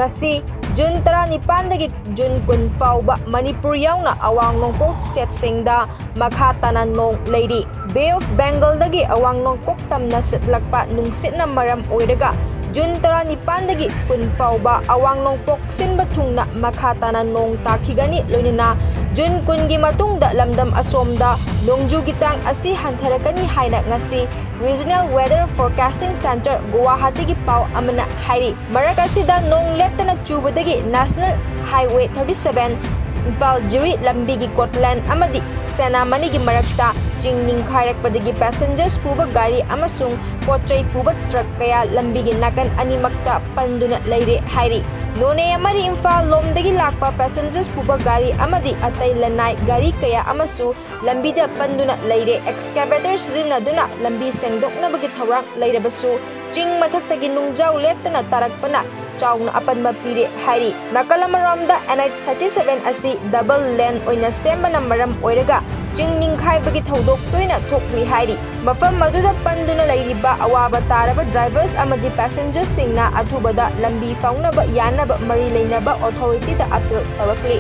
ngasi June 19 June 10 fauba Manipur yauna awang nongpok state singda makha tanan nong leidi. Bay of Bengal dagi awang nongpok tamna sitlakpa nungsit na maram oiraga June 19 10 fauba awang nongpok sinba thungna makha tanan nong takigani loinina June 10 gi matungda lamdam asomda nongjugi chang asi hantarakani haina ngasi Regional Weather Forecasting Center Guwahati gi pau amana hairi marak asida nong leptana chubadagi National Highway 37 Imphal Jiri lambi gi Kotland amadi Senamani gi marakta jingning khairakpadagi passengers puba gari amasung pochai puba truck kaya lambi gi nakan animakta panduna leire hairi None amari Imphal lomdagi lakpa passengers puba gari amadi atay lanai gari kaya amasu lambida panduna leire excavator sizinaduna lambi sengdoknabagi thawrak leirabasu jing mathaktagi nungjaw leptana tarakpana chauna apanba pire hairi nakalamaramda NH37 asi double lane oina sembana maram oiraga jingning khaibagi thodok toina thokli hairi mafam maduda panduna leiriba awaba taraba drivers amadi passengers singna athubada lambi faunaba yanaba mari leinaba authority da appeal tarakli